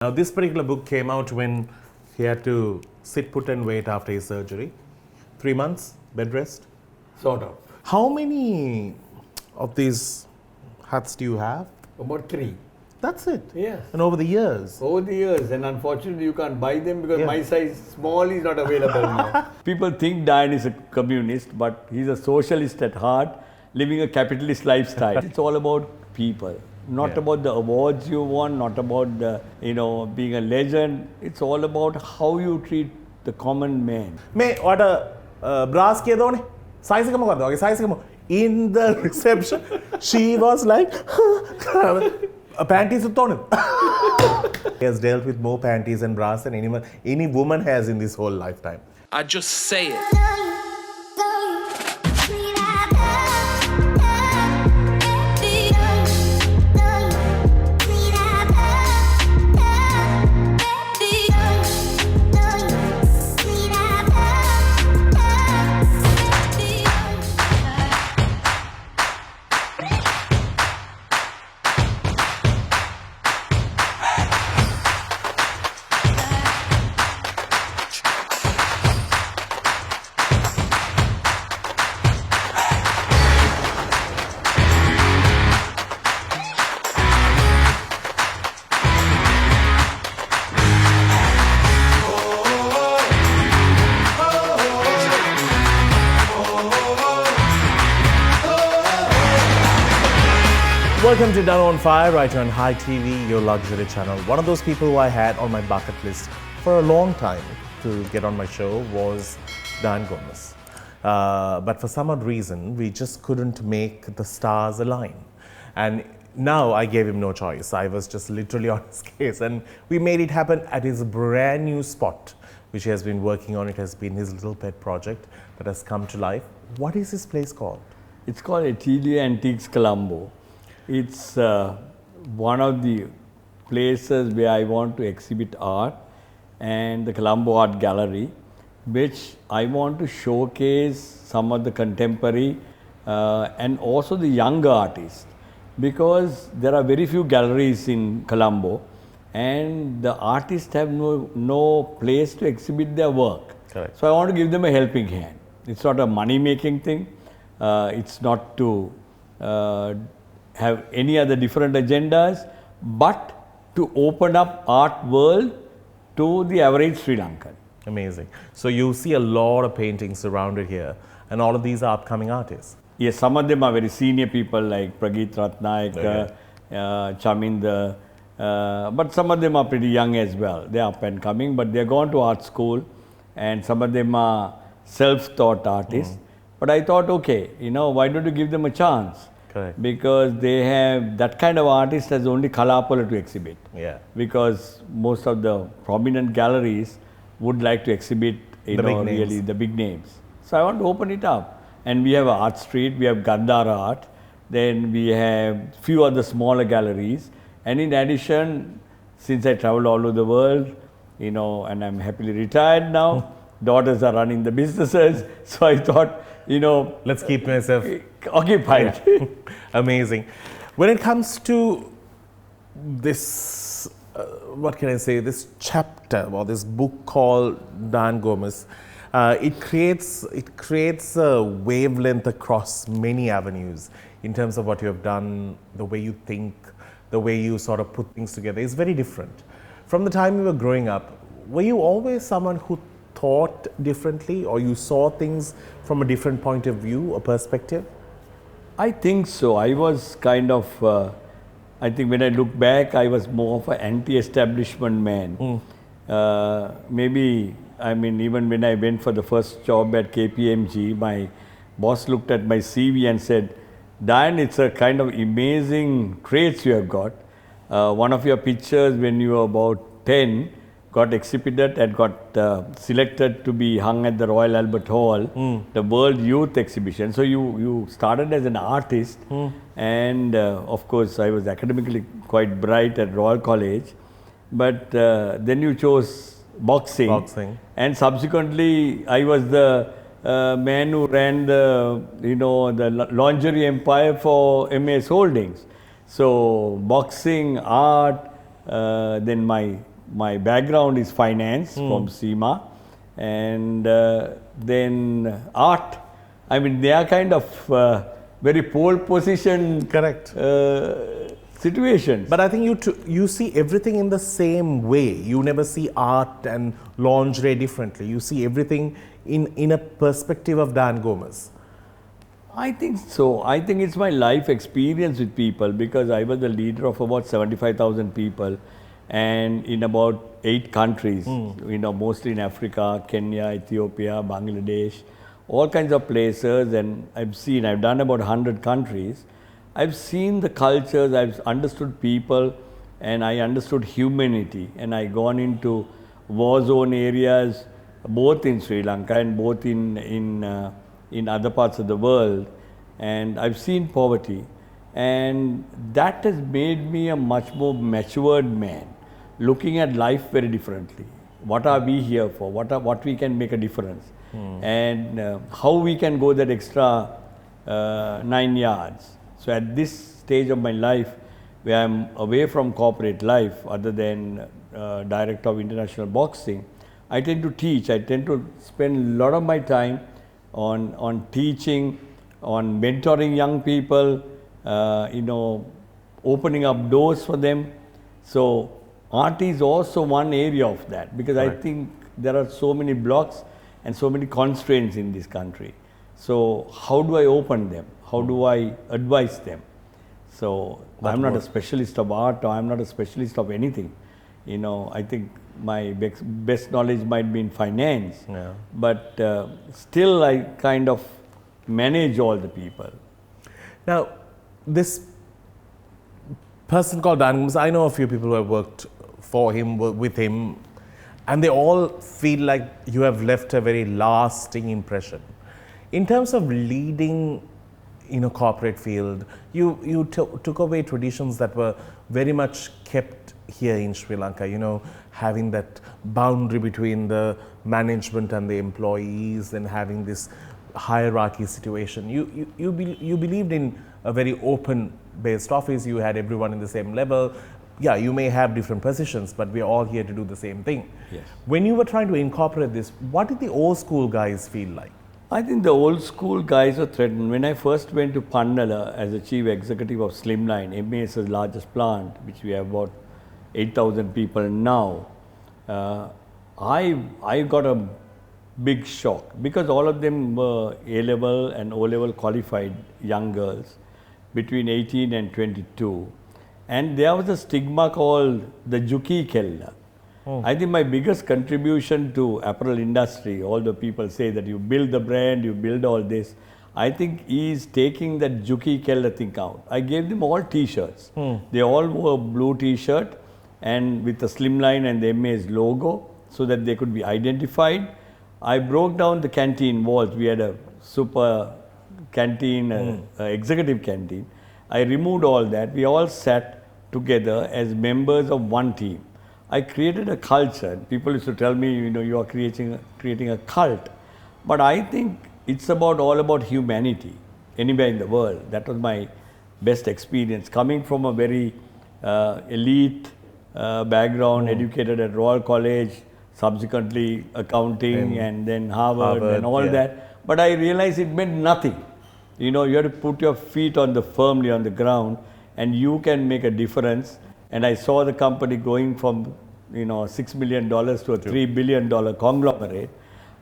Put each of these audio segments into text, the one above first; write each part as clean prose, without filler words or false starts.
Now, this particular book came out when he had to sit, put, and wait after his surgery. 3 months, bed rest. Sort of. How many of these huts do you have? About 3. That's it? Yes. And over the years? Over the years, and unfortunately you can't buy them because Yeah. my size small is not available now. People think Dian is a communist, but he's a socialist at heart, living a capitalist lifestyle. It's all about people, not Yeah. about the awards you won, not about the, being a legend. It's all about how you treat the common man. May order brass ke done? Size kamo kar doge, size kamo. In the reception, she was like, panties utone. He has dealt with more panties and bras than any woman has in this whole lifetime. I just say it. Welcome to Danu on Fire, right here on Hi TV, your luxury channel. One of those people who I had on my bucket list for a long time to get on my show was Gomes. But for some odd reason, we just couldn't make the stars align. And now I gave him no choice. I was just literally on his case. And we made it happen at his brand new spot, which he has been working on. It has been his little pet project that has come to life. What is this place called? It's called Itilia Antiques Colombo. It's one of the places where I want to exhibit art, and the Colombo Art Gallery, which I want to showcase some of the contemporary and also the younger artists, because there are very few galleries in Colombo and the artists have no place to exhibit their work. Correct. So I want to give them a helping hand. It's not a money-making thing. It's not to have any other different agendas, but to open up art world to the average Sri Lankan. Amazing. So you see a lot of paintings surrounded here, and all of these are upcoming artists. Yes, some of them are very senior people like Pragit Ratnayaka, Chaminda, but some of them are pretty young as well. They are up and coming, but they are gone to art school, and some of them are self-taught artists. But I thought, okay, why don't you give them a chance? Correct. Because they have, that kind of artist has only Kalapala to exhibit. Yeah. Because most of the prominent galleries would like to exhibit, really the big names. So I want to open it up. And we have an art street, we have Gandhara art, then we have few other smaller galleries. And in addition, since I travel all over the world, and I'm happily retired now, daughters are running the businesses. So I thought, let's keep myself occupied. Yeah. Amazing. When it comes to this, what can I say, this chapter or this book called Dan Gomes, it creates a wavelength across many avenues in terms of what you have done, the way you think, the way you sort of put things together is very different. From the time you were growing up, were you always someone who thought differently, or you saw things from a different point of view or perspective? I think so. I was kind of, I think when I look back, I was more of an anti-establishment man. Maybe, even when I went for the first job at KPMG, my boss looked at my CV and said, Dian, it's a kind of amazing traits you have got. One of your pictures when you were about 10 got exhibited and got selected to be hung at the Royal Albert Hall, the World Youth Exhibition. So you started as an artist, and of course I was academically quite bright at Royal College, but then you chose boxing. And subsequently I was the man who ran the the lingerie empire for MS Holdings. So boxing, art, then my my background is finance from SEMA, and then art. I mean, they are kind of very pole position Correct. situations. But I think you see everything in the same way. You never see art and lingerie differently. You see everything in a perspective of Dan Gomes. I think so. I think it's my life experience with people, because I was the leader of about 75,000 people, and in about 8 countries, mostly in Africa, Kenya, Ethiopia, Bangladesh, all kinds of places. And I've done about 100 countries. I've seen the cultures, I've understood people, and I understood humanity. And I gone into war zone areas, both in Sri Lanka and both in other parts of the world, and I've seen poverty, and that has made me a much more matured man, looking at life very differently. What are we here for? What we can make a difference, and how we can go that extra 9 yards. So at this stage of my life, where I'm away from corporate life, other than director of international boxing, I tend to teach. I tend to spend a lot of my time on teaching, on mentoring young people, opening up doors for them. So art is also one area of that, because I think there are so many blocks and so many constraints in this country. So how do I open them? How do I advise them? So I'm not a specialist of art, or I'm not a specialist of anything. I think my best knowledge might be in finance, but still I kind of manage all the people. Now, this person called Dan Gomes, I know a few people who have worked for him, with him, and they all feel like you have left a very lasting impression. In terms of leading in a corporate field, you took away traditions that were very much kept here in Sri Lanka, having that boundary between the management and the employees, and having this hierarchy situation. You believed in a very open based office. You had everyone in the same level. Yeah, you may have different positions, but we're all here to do the same thing. Yes. When you were trying to incorporate this, what did the old school guys feel like? I think the old school guys were threatened. When I first went to Pandala as the chief executive of Slimline, MAS's largest plant, which we have about 8,000 people now, I got a big shock, because all of them were A-level and O-level qualified young girls between 18 and 22. And there was a stigma called the Juki Kella. I think my biggest contribution to apparel industry, although people say that you build the brand, you build all this, I think is taking that Juki Kella thing out. I gave them all t-shirts. They all wore blue t-shirt and with the Slimline and the MA's logo, so that they could be identified. I broke down the canteen walls. We had a super canteen, executive canteen. I removed all that. We all sat together as members of one team. I created a culture. People used to tell me, you are creating a cult. But I think it's all about humanity, anywhere in the world. That was my best experience. Coming from a very elite background, educated at Royal College, subsequently accounting, and then Harvard and all that. But I realized it meant nothing. You have to put your feet firmly on the ground, and you can make a difference. And I saw the company going from $6 million to a $3 billion conglomerate.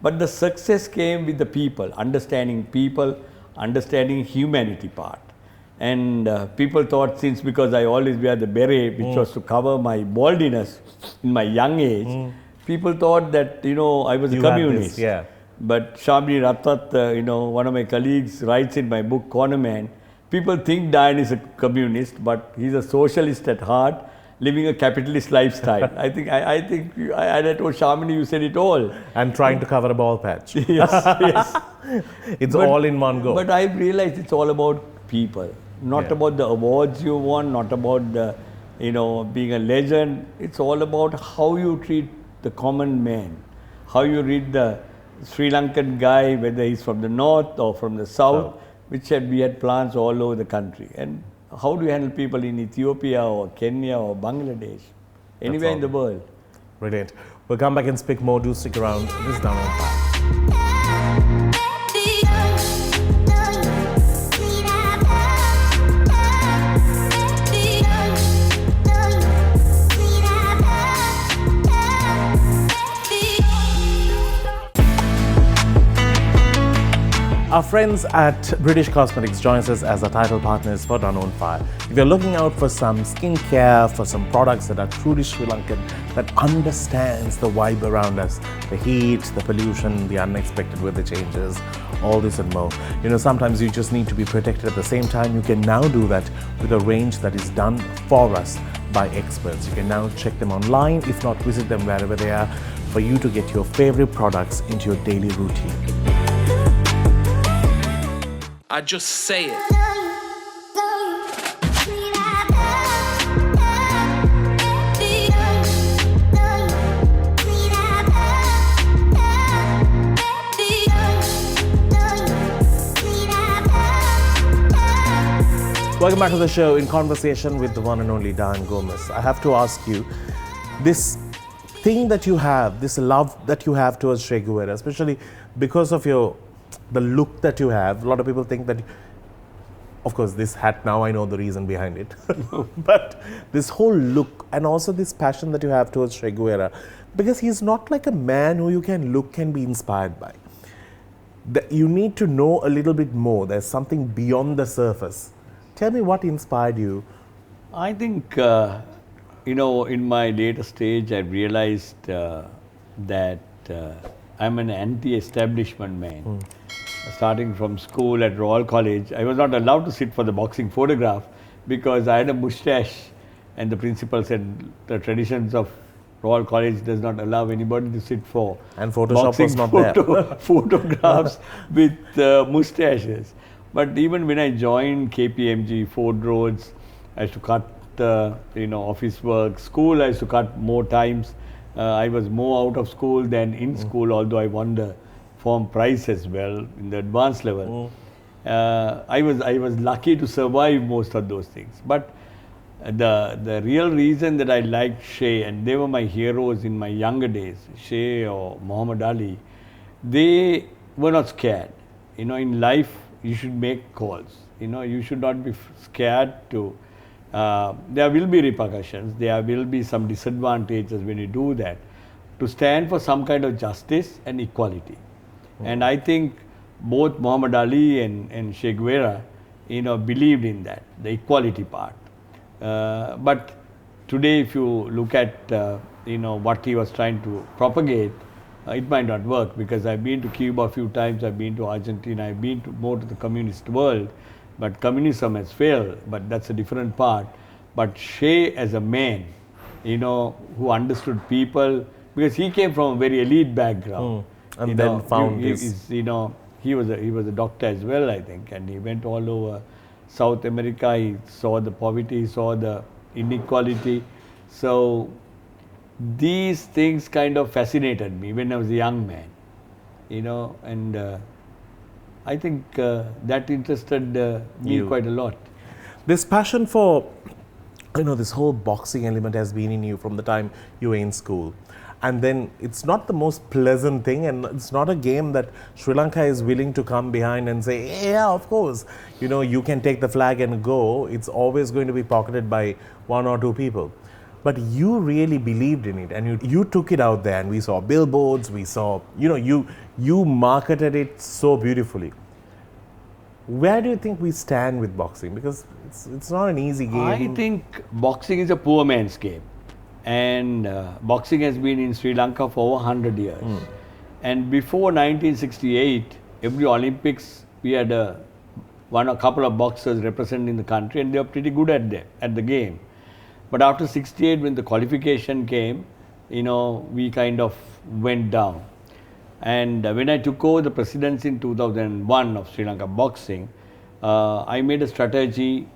But the success came with the people, understanding humanity part. And people thought, because I always wear the beret, which was to cover my baldiness in my young age, people thought that I was a communist. This, But Shamli Ratat, one of my colleagues, writes in my book Corner Man, people think Dian is a communist, but he's a socialist at heart, living a capitalist lifestyle. I think I told Shamini, you said it all. And trying to cover a ball patch. Yes. It's all in one go. But I realized it's all about people, not about the awards you won, not about the, being a legend. It's all about how you treat the common man, how you read the Sri Lankan guy, whether he's from the north or from the south, which we had plants all over the country. And how do you handle people in Ethiopia or Kenya or Bangladesh, anywhere in the world? Brilliant. We'll come back and speak more. Do stick around. This is Danu. Our friends at British Cosmetics joins us as our title partners for Danu. If you're looking out for some skincare, for some products that are truly Sri Lankan, that understands the vibe around us, the heat, the pollution, the unexpected weather changes, all this and more. You know, sometimes you just need to be protected at the same time. You can now do that with a range that is done for us by experts. You can now check them online, if not visit them wherever they are, for you to get your favorite products into your daily routine. I just say it. Welcome back to the show, in conversation with the one and only Dian Gomes. I have to ask you, this thing that you have, this love that you have towards Che Guevara, especially because of the look that you have. A lot of people think that, of course, this hat, now I know the reason behind it. But this whole look and also this passion that you have towards Che Guevara, because he's not like a man who you can look and be inspired by. You need to know a little bit more. There's something beyond the surface. Tell me what inspired you. I think, in my later stage, I realized that I'm an anti-establishment man. Starting from school at Royal College, I was not allowed to sit for the boxing photograph because I had a moustache, and the principal said the traditions of Royal College does not allow anybody to sit for And Photoshop was not photographs with moustaches. But even when I joined KPMG, Ford Roads, I used to cut office work. School, I used to cut more times. I was more out of school than in school, although I won the form prize as well in the advanced level. I was lucky to survive most of those things. But the real reason that I liked Che, and they were my heroes in my younger days, Che or Muhammad Ali, they were not scared. In life, you should make calls. You should not be scared to. There will be repercussions. There will be some disadvantages when you do that. To stand for some kind of justice and equality. And I think both Muhammad Ali and Che Guevara, believed in that, the equality part. But today, if you look at, what he was trying to propagate, it might not work, because I've been to Cuba a few times, I've been to Argentina, I've been more to the communist world, but communism has failed, but that's a different part. But Che as a man, who understood people, because he came from a very elite background. And then found he was a doctor as well, I think, and he went all over South America. He saw the poverty, he saw the inequality. So these things kind of fascinated me when I was a young man, and I think that interested me quite a lot. This passion for, this whole boxing element has been in you from the time you were in school. And then it's not the most pleasant thing, and it's not a game that Sri Lanka is willing to come behind and say, yeah, of course, you can take the flag and go. It's always going to be pocketed by one or two people. But you really believed in it, and you took it out there, and we saw billboards, we saw, you marketed it so beautifully. Where do you think we stand with boxing? Because it's not an easy game. I think boxing is a poor man's game. And boxing has been in Sri Lanka for over 100 years. And before 1968, every Olympics, we had a couple of boxers representing the country, and they were pretty good at the game. But after 68, when the qualification came, we kind of went down. And when I took over the presidency in 2001 of Sri Lanka boxing, I made a strategic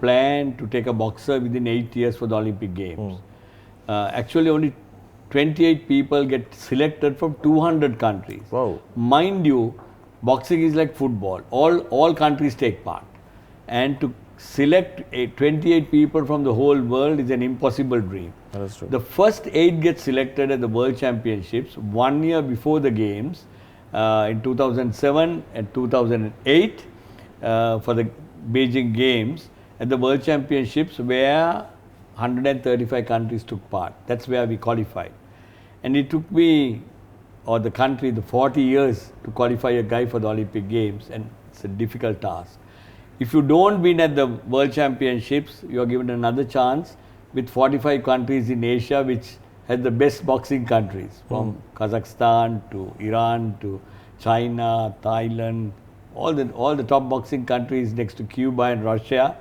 plan to take a boxer within 8 years for the Olympic Games. Actually, only 28 people get selected from 200 countries. Wow. Mind you, boxing is like football. All countries take part. And to select 28 people from the whole world is an impossible dream. That is true. The first 8 get selected at the World Championships 1 year before the games in 2007 and 2008 for the Beijing Games. At the World Championships where 135 countries took part. That's where we qualified. And it took me, or the country, the 40 years to qualify a guy for the Olympic Games, and it's a difficult task. If you don't win at the World Championships, you are given another chance with 45 countries in Asia, which has the best boxing countries, from Kazakhstan to Iran to China, Thailand, all the top boxing countries next to Cuba and Russia,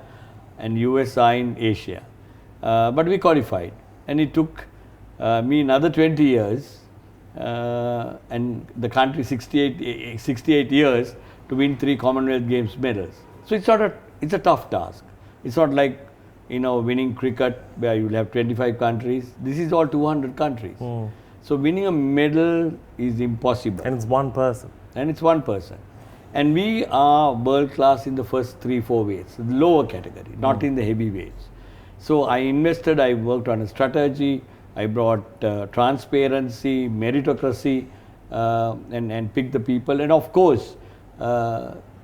and US are in Asia. But we qualified, and it took me another 20 years and the country 68 years to win 3 Commonwealth Games medals. So it's a tough task. It's not like, winning cricket where you'll have 25 countries. This is all 200 countries. So winning a medal is impossible. And it's one person. And we are world class in the first 3-4 weights, the lower category, not in the heavy weights. So I worked on a strategy, I brought transparency, meritocracy, and picked the people. And of course,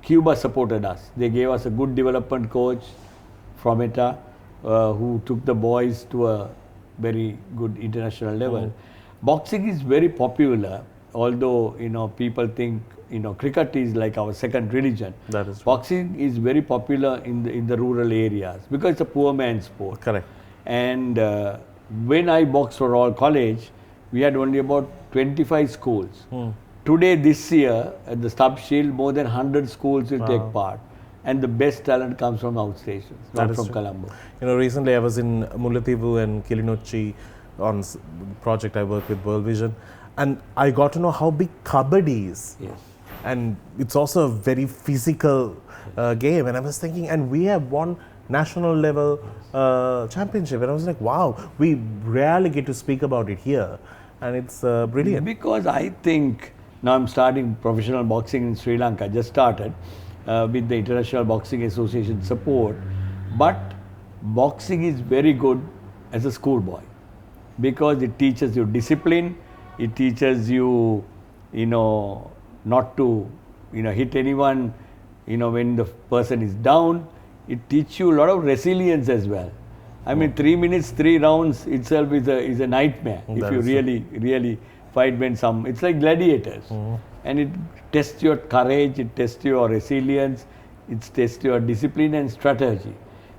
Cuba supported us. They gave us a good development coach from ETA who took the boys to a very good international level. Boxing is very popular, although people think cricket is like our second religion. That is true. Boxing is very popular in the rural areas because it's a poor man's sport. Correct. And when I boxed for Royal College, we had only about 25 schools. Today, this year, at the Stub Shield, more than 100 schools will take part. And the best talent comes from outstations, not from Colombo. Recently I was in Mullaitivu and Kilinochchi on project I work with World Vision, and I got to know how big kabaddi is. Yes. And it's also a very physical game. And I was thinking, and we have won national level championship. And I was like, wow, we rarely get to speak about it here. And it's brilliant. Because I think, now I'm starting professional boxing in Sri Lanka, just started with the International Boxing Association support. But boxing is very good as a schoolboy because it teaches you discipline, it teaches you, not to, hit anyone, when the person is down. It teaches you a lot of resilience as well. I mean, 3 minutes, 3 rounds itself is a nightmare if you really fight it's like gladiators. And it tests your courage, it tests your resilience, it tests your discipline and strategy.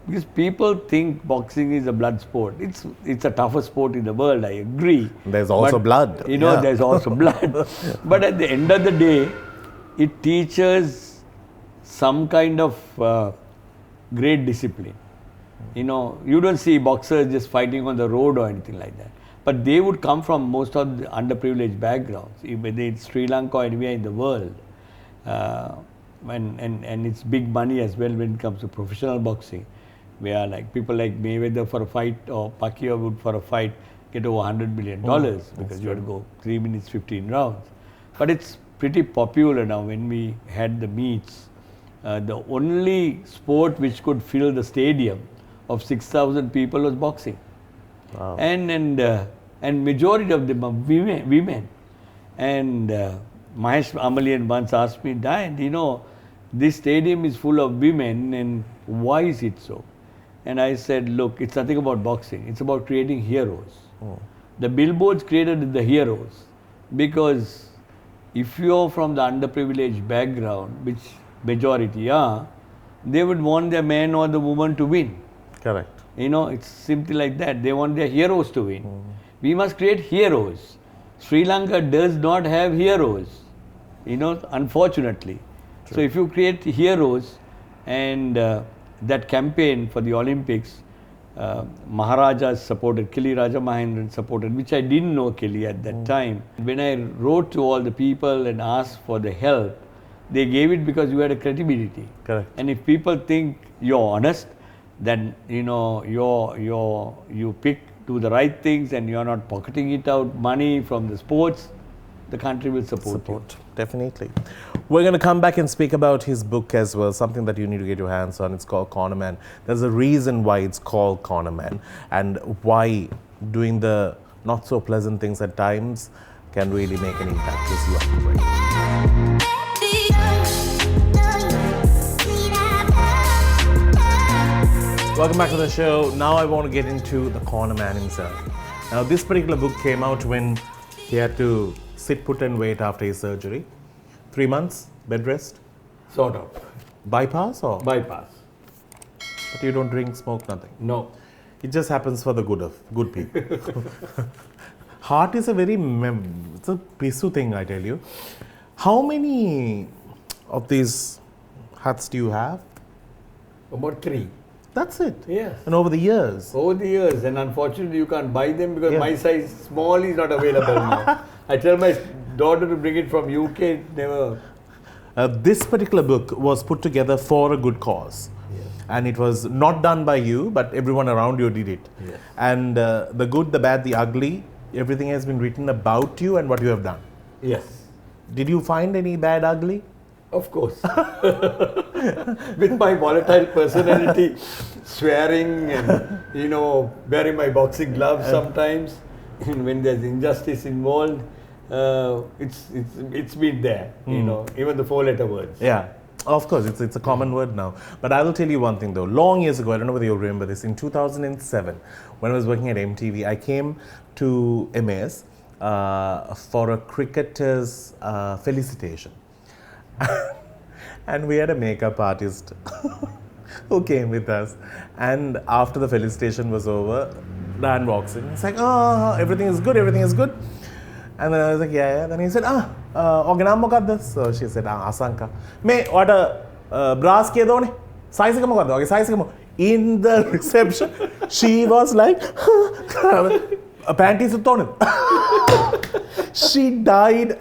Because people think boxing is a blood sport. It's a tougher sport in the world, I agree. There's also blood. There's also blood. But at the end of the day, it teaches some kind of great discipline. You don't see boxers just fighting on the road or anything like that. But they would come from most of the underprivileged backgrounds, whether it's Sri Lanka or anywhere in the world. And it's big money as well when it comes to professional boxing, where like people like Mayweather for a fight or Pacquiao would for a fight get over $100 million because you have to go 3 minutes, 15 rounds. But it's pretty popular now. When we had the meets, the only sport which could fill the stadium of 6,000 people was boxing. Wow. And majority of them are women. And Mahesh Amalian once asked me, Dian, this stadium is full of women, and why is it so? And I said, look, it's nothing about boxing. It's about creating heroes. The billboards created the heroes because if you're from the underprivileged background, which majority are, they would want their man or the woman to win. Correct. It's simply like that. They want their heroes to win. We must create heroes. Sri Lanka does not have heroes, unfortunately. True. So if you create heroes, and that campaign for the Olympics, Maharajas supported, Kili Raja Mahendran supported, which I didn't know Kili at that time. When I wrote to all the people and asked for the help, they gave it because you had a credibility. Correct. And if people think you're honest, then you pick, do the right things, and you're not pocketing it out money from the sports, the country will support you. Definitely. We're going to come back and speak about his book as well, something that you need to get your hands on. It's called Corner Man. There's a reason why it's called Corner Man, and why doing the not so pleasant things at times can really make an impact. We'll see you after the break. Welcome back to the show. Now I want to get into the Corner Man himself. Now this particular book came out when he had to sit put and wait after his surgery. 3 months, bed rest, Sort of. bypass or? Bypass. But you don't drink, smoke, nothing. No. It just happens for the good of good people. Heart is a very, it's a pisu thing, I tell you. How many of these huts do you have? About 3. That's it. Yes. And over the years. Over the years, and unfortunately you can't buy them because Yeah. my size small is not available now. I tell my daughter to bring it from UK, never. This particular book was put together for a good cause. Yes. And it was not done by you, but everyone around you did it. Yes. And the good, the bad, the ugly, everything has been written about you and what you have done. Yes. Did you find any bad, ugly? Of course. With my volatile personality, swearing and, wearing my boxing gloves sometimes, and when there's injustice involved, it's been there, even the 4-letter words. Yeah, of course, it's a common word now. But I will tell you one thing though. Long years ago, I don't know whether you remember this, in 2007, when I was working at MTV, I came to MAS for a cricketer's felicitation. And we had a makeup artist who came with us. And after the felicitation was over, Dan walks in. He's like, oh, everything is good, everything is good. And then I was like, yeah. Then he said, organam mokadda? So she said, asanka. Me, what a brass ke do ne? Size ka mokadda? Okay, size ka mo. In the reception, she was like, panties utone. She died.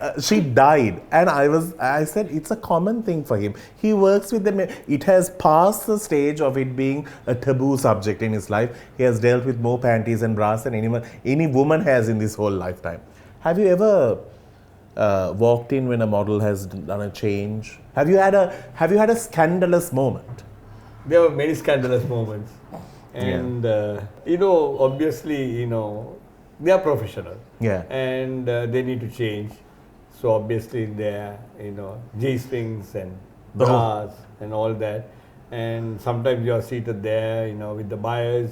And I said, it's a common thing for him. He works with them. It has passed the stage of it being a taboo subject in his life. He has dealt with more panties and bras than any woman has in this whole lifetime. Have you ever walked in when a model has done a change? Have you had a scandalous moment? There were many scandalous moments. And, obviously, they are professional. Yeah. And they need to change. So obviously there are, G-strings and bras and all that. And sometimes you are seated there, with the buyers.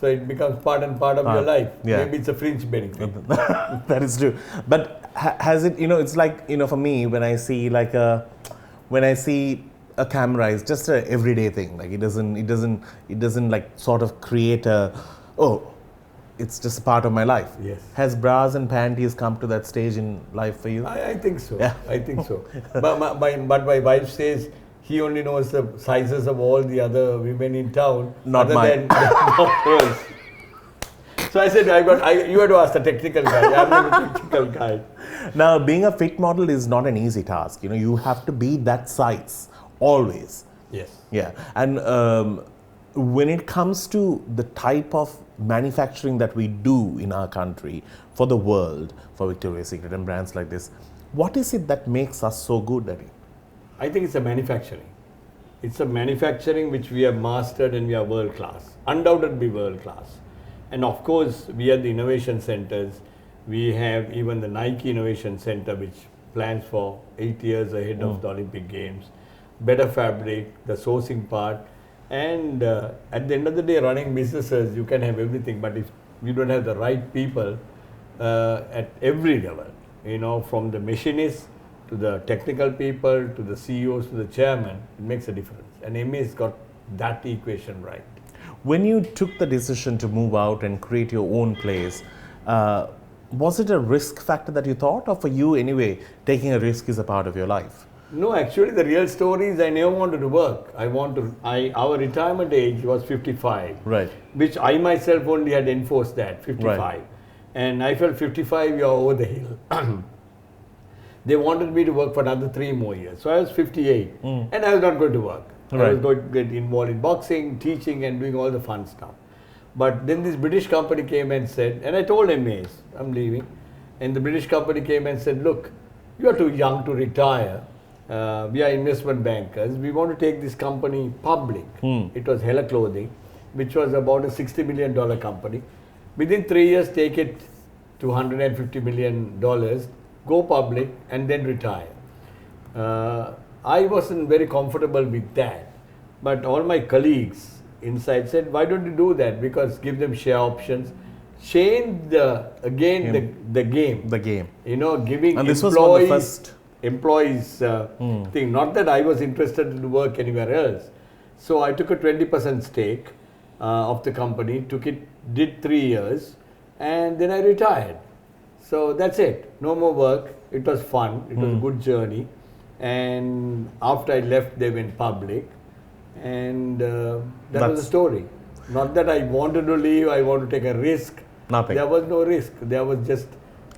So it becomes part and part of your life. Yeah. Maybe it's a fringe benefit. That is true. But has it, it's like, for me, when I see a camera, it's just an everyday thing. Like it doesn't like sort of create it's just a part of my life. Yes. Has bras and panties come to that stage in life for you? I think so. Yeah. I think so. But my wife says he only knows the sizes of all the other women in town. Not other mine. Not hers. So I said, you have to ask the technical guy. I'm not a technical guy. Now, being a fit model is not an easy task. You have to be that size always. Yes. Yeah. And when it comes to the type of manufacturing that we do in our country for the world, for Victoria's Secret and brands like this, what is it that makes us so good at it? I think it's a manufacturing. It's a manufacturing which we have mastered and we are world class. Undoubtedly world class. And of course, we are the innovation centers. We have even the Nike Innovation Center, which plans for 8 years ahead of the Olympic Games. Better fabric, the sourcing part. And at the end of the day, running businesses, you can have everything. But if you don't have the right people at every level, from the machinists to the technical people, to the CEOs, to the chairman, it makes a difference. And MA's got that equation right. When you took the decision to move out and create your own place, was it a risk factor that you thought, or for you anyway, taking a risk is a part of your life? No, actually the real story is I never wanted to work. Our retirement age was 55. Right. Which I myself only had enforced that, 55. Right. And I felt 55, you're over the hill. They wanted me to work for another 3 more years. So I was 58 and I was not going to work. Right. I was going to get involved in boxing, teaching and doing all the fun stuff. But then this British company came and said, and I told MAs, I'm leaving. And the British company came and said, look, you are too young to retire. We are investment bankers. We want to take this company public. It was Hella Clothing, which was about a $60 million company. Within 3 years, take it to $150 million, go public, and then retire. I wasn't very comfortable with that. But all my colleagues inside said, why don't you do that? Because give them share options. Change the game. The game. You know, giving And this was one of the employees thing. Not that I was interested to work anywhere else. So I took a 20% stake of the company, did 3 years, and then I retired. So that's it. No more work. It was fun. It was a good journey. And after I left, they went public. And that was the story. Not that I wanted to leave, I want to take a risk. Nothing. There was no risk. There was just,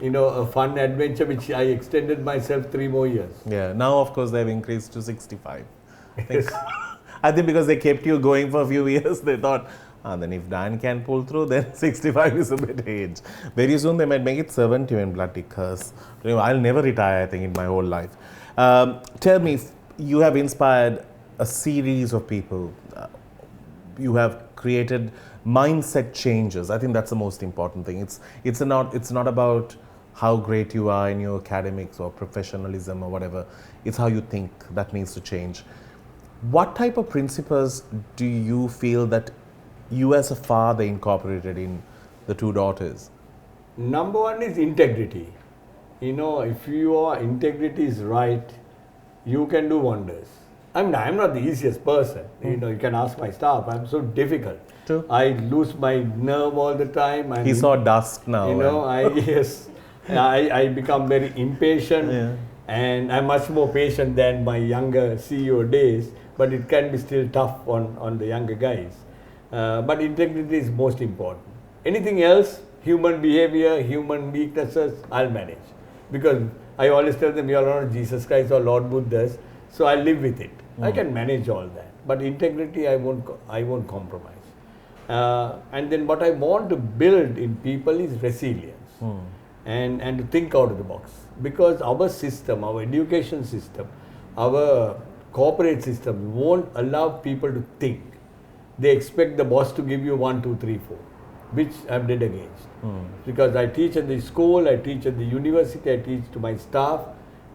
a fun adventure which I extended myself 3 more years. Yeah. Now, of course, they've increased to 65. I think because they kept you going for a few years, they thought, then if Dan can pull through, then 65 is a bit age. Very soon they might make it 70 when bloody curse. I'll never retire, I think, in my whole life. Tell me, you have inspired a series of people. You have created mindset changes. I think that's the most important thing. It's not about how great you are in your academics or professionalism or whatever. It's how you think that needs to change. What type of principles do you feel that you as a father incorporated in the 2 daughters? Number one is integrity. If your integrity is right, you can do wonders. I'm not the easiest person. You can ask my staff. I'm so difficult. True. I lose my nerve all the time. He saw dust now. I become very impatient. Yeah. And I'm much more patient than my younger CEO days. But it can be still tough on the younger guys. But integrity is most important. Anything else, human behavior, human weaknesses, I'll manage. Because I always tell them, you are not Jesus Christ or Lord Buddhas, so I live with it. I can manage all that. But integrity, I won't compromise. And then what I want to build in people is resilience. And to think out of the box. Because our system, our education system, our corporate system won't allow people to think. They expect the boss to give you 1, 2, 3, 4, which I'm dead against. Because I teach at the school, I teach at the university, I teach to my staff.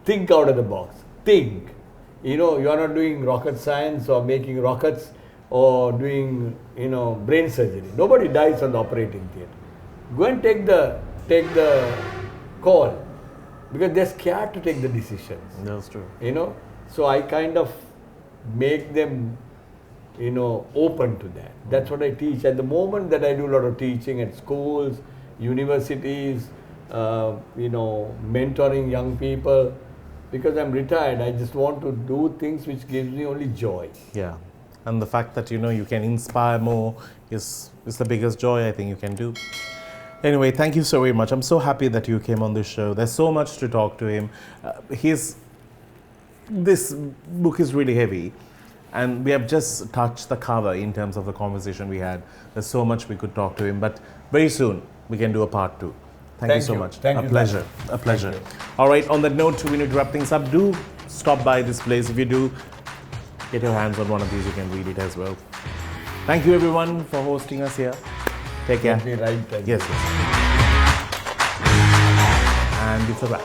Think out of the box. Think. You are not doing rocket science or making rockets or doing, brain surgery. Nobody dies on the operating theatre. Go and take the call. Because they're scared to take the decisions. That's true. So I kind of make them, open to that. That's what I teach. At the moment that I do a lot of teaching at schools, universities, mentoring young people. Because I'm retired, I just want to do things which gives me only joy. Yeah. And the fact that, you can inspire more is the biggest joy I think you can do. Anyway, thank you so very much. I'm so happy that you came on this show. There's so much to talk to him. This book is really heavy, and we have just touched the cover in terms of the conversation we had. There's so much we could talk to him, but very soon we can do a part 2. Thank you so much. Thank a you. pleasure. A pleasure. All right, on that note, we need to wrap things up. Do stop by this place. If you do, get your hands on one of these. You can read it as well. Thank you, everyone, for hosting us here. Take care. Let me write that. Yes. And it's a wrap.